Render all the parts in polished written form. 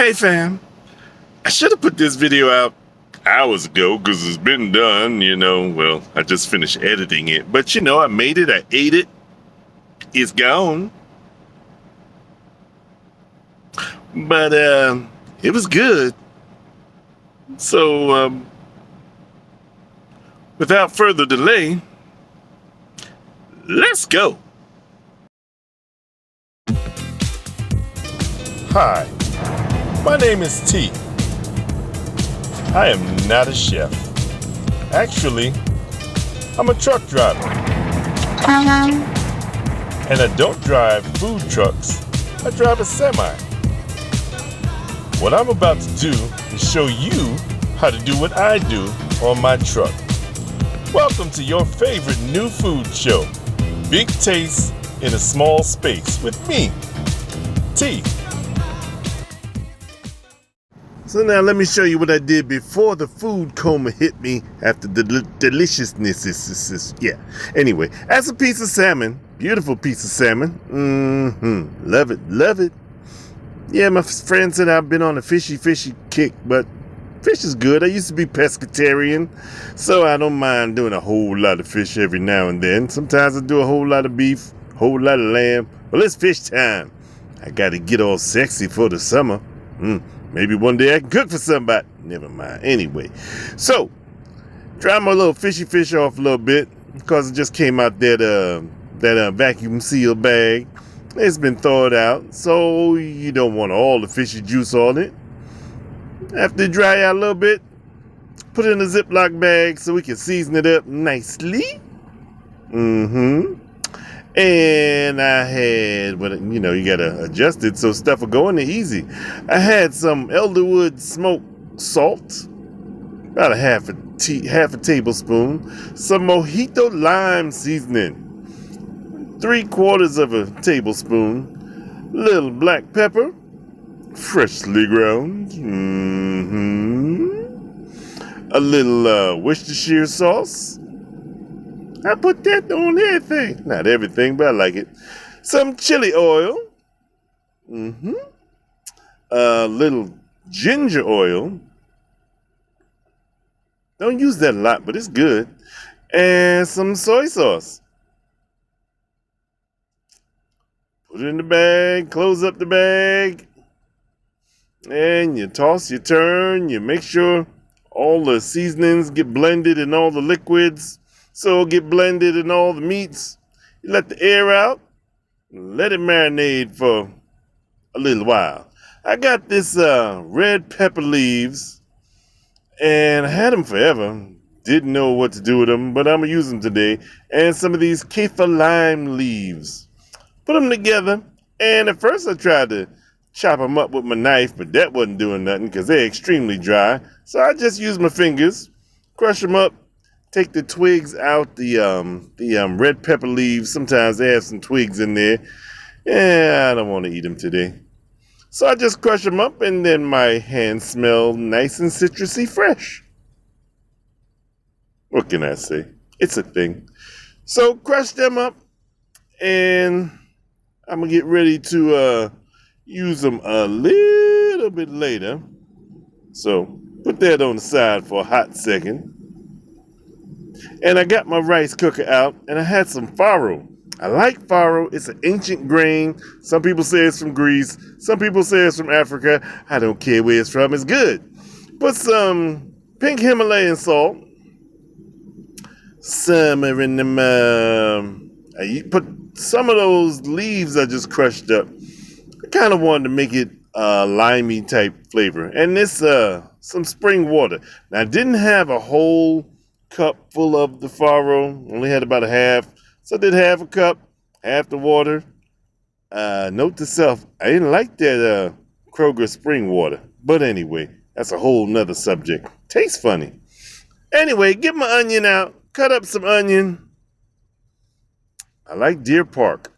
Hey fam, I should have put this video out hours ago because it's been done, well, I just finished editing it. But I made it, I ate it, it's gone. But it was good. So without further delay, let's go. Hi, my name is T. I am not a chef. Actually, I'm a truck driver. And I don't drive food trucks, I drive a semi. What I'm about to do is show you how to do what I do on my truck. Welcome to your favorite new food show, Big Taste in a Small Space with me, T. So now let me show you what I did before the food coma hit me after the deliciousness. Yeah. Anyway, that's a piece of salmon. Beautiful piece of salmon. Love it. Love it. Yeah, my friend said I've been on a fishy kick, but fish is good. I used to be pescatarian, so I don't mind doing a whole lot of fish every now and then. Sometimes I do a whole lot of beef, a whole lot of lamb. Well, it's fish time. I got to get all sexy for the summer. Maybe one day I can cook for somebody. Never mind. Anyway, so dry my little fishy fish off a little bit because it just came out that vacuum seal bag. It's been thawed out, so you don't want all the fishy juice on it. After it dry out a little bit, put it in a Ziploc bag so we can season it up nicely. And I had, you gotta adjust it so stuff will go in there easy. I had some elderwood smoked salt, about a half a tablespoon, some mojito lime seasoning, 3/4 of a tablespoon, little black pepper, freshly ground, a little Worcestershire sauce. I put that on everything. Not everything, but I like it. Some chili oil. A little ginger oil. Don't use that a lot, but it's good. And some soy sauce. Put it in the bag, close up the bag. And you toss, you turn, you make sure all the seasonings get blended in all the liquids. So it'll get blended in all the meats. You let the air out, let it marinate for a little while. I got this red pepper leaves, and I had them forever. Didn't know what to do with them, but I'm going to use them today. And some of these kaffir lime leaves. Put them together, and at first I tried to chop them up with my knife, but that wasn't doing nothing because they're extremely dry. So I just used my fingers, crush them up. Take the twigs out, the red pepper leaves. Sometimes they have some twigs in there. Yeah, I don't want to eat them today. So I just crush them up, and then my hands smell nice and citrusy fresh. What can I say? It's a thing. So crush them up, and I'm going to get ready to use them a little bit later. So put that on the side for a hot second. And I got my rice cooker out, and I had some farro. I like farro. It's an ancient grain. Some people say it's from Greece. Some people say it's from Africa. I don't care where it's from. It's good. Put some pink Himalayan salt. Summer in them. I put some of those leaves I just crushed up. I kind of wanted to make it limey type flavor. And this some spring water. Now I didn't have a whole cup full of the farro, only had about a half, so I did half a cup, half the water. Note to self, I didn't like that Kroger spring water, but anyway, that's a whole nother subject. Tastes funny. Anyway, get my onion out, cut up some onion. I like Deer Park.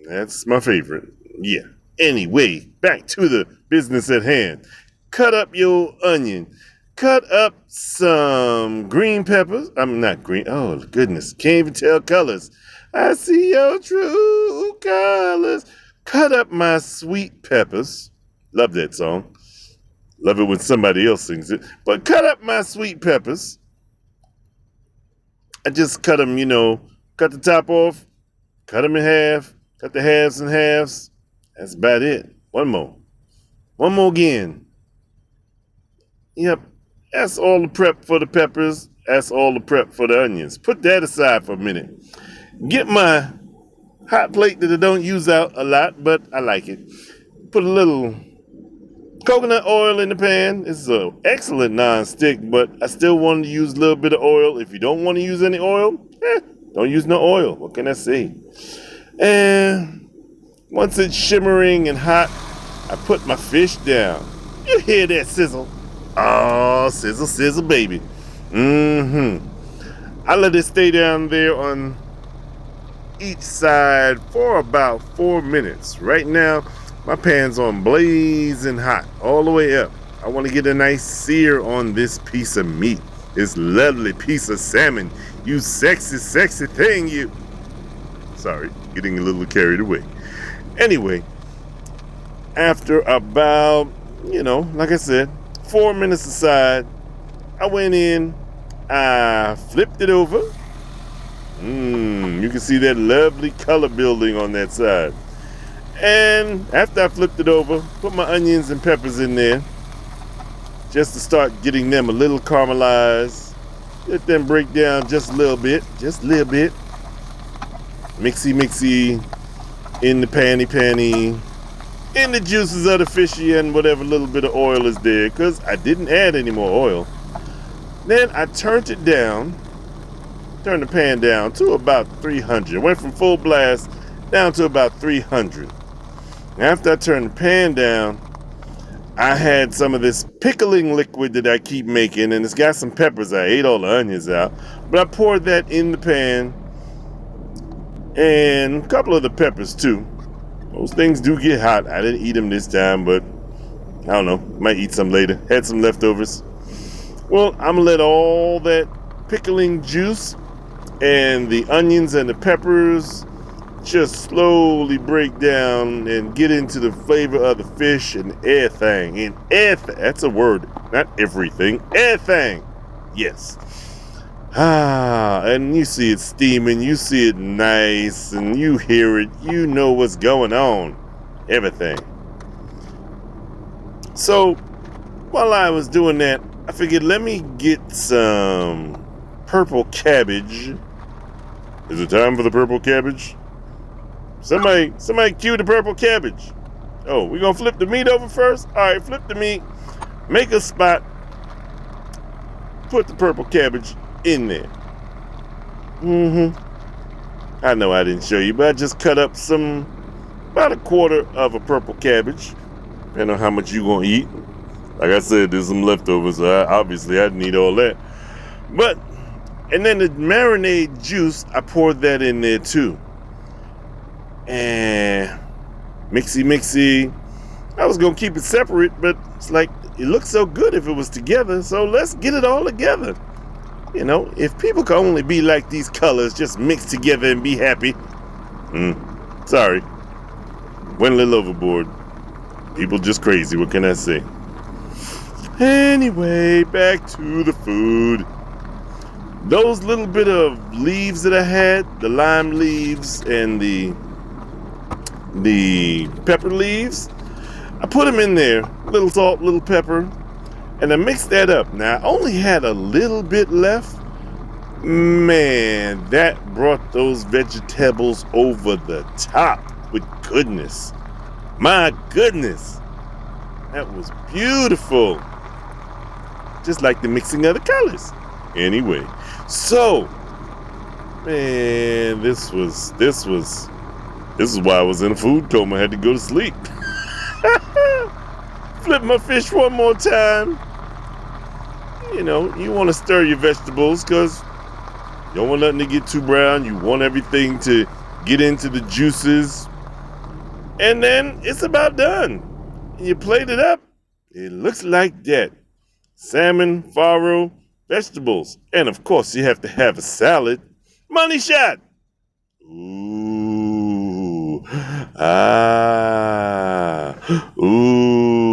That's my favorite. Yeah. Anyway, back to the business at hand. Cut up your onion. Cut up some green peppers. I'm not green. Oh, goodness. Can't even tell colors. I see your true colors. Cut up my sweet peppers. Love that song. Love it when somebody else sings it. But cut up my sweet peppers. I just cut them, cut the top off, cut them in half, cut the halves in halves. That's about it. One more. One more again. Yep. That's all the prep for the peppers. That's all the prep for the onions. Put that aside for a minute. Get my hot plate that I don't use out a lot, but I like it. Put a little coconut oil in the pan. It's an excellent non-stick, but I still want to use a little bit of oil. If you don't want to use any oil, don't use no oil. What can I say? And once it's shimmering and hot, I put my fish down. You hear that sizzle? Oh, sizzle, sizzle, baby. I let it stay down there on each side for about 4 minutes. Right now, my pan's on blazing hot all the way up. I want to get a nice sear on this piece of meat. This lovely piece of salmon. You sexy, sexy thing, you. Sorry, getting a little carried away. Anyway, after about, like I said, 4 minutes aside, I went in, I flipped it over. You can see that lovely color building on that side. And after I flipped it over, put my onions and peppers in there just to start getting them a little caramelized. Let them break down just a little bit. Mixy in the panny. In the juices of the fishy and whatever little bit of oil is there, because I didn't add any more oil. Then I turned the pan down to about 300. Went from full blast down to about 300. After I turned the pan down, I had some of this pickling liquid that I keep making, and it's got some peppers. I ate all the onions out, but I poured that in the pan, and a couple of the peppers too. Those things do get hot. I didn't eat them this time, but I don't know. Might eat some later. Had some leftovers. Well, I'm gonna let all that pickling juice and the onions and the peppers just slowly break down and get into the flavor of the fish and everything. And everything. That's a word. Not everything. Everything. Yes. And you see it steaming. You see it nice. And you hear it. You know what's going on. Everything. So, while I was doing that, I figured let me get some purple cabbage. Is it time for the purple cabbage? Somebody cue the purple cabbage. Oh, we're gonna flip the meat over first? Alright, flip the meat. Make a spot. Put the purple cabbage in there. I know I didn't show you, but I just cut up about a quarter of a purple cabbage. Depending on how much you gonna eat. Like I said, there's some leftovers, so obviously I didn't eat all that. And then the marinade juice, I poured that in there too. And mixy. I was gonna keep it separate, but it's like it looks so good if it was together, so let's get it all together. If people could only be like these colors, just mix together and be happy. Sorry. Went a little overboard. People just crazy, what can I say? Anyway, back to the food. Those little bit of leaves that I had, the lime leaves and the pepper leaves, I put them in there, little salt, little pepper, and I mixed that up. Now, I only had a little bit left. Man, that brought those vegetables over the top with goodness. My goodness. That was beautiful. Just like the mixing of the colors. Anyway, so, man, this is why I was in a food coma. I had to go to sleep. Flip my fish one more time. You want to stir your vegetables because you don't want nothing to get too brown. You want everything to get into the juices. And then it's about done. You plate it up. It looks like that. Salmon, farro, vegetables. And of course, you have to have a salad. Money shot. Ooh. Ooh.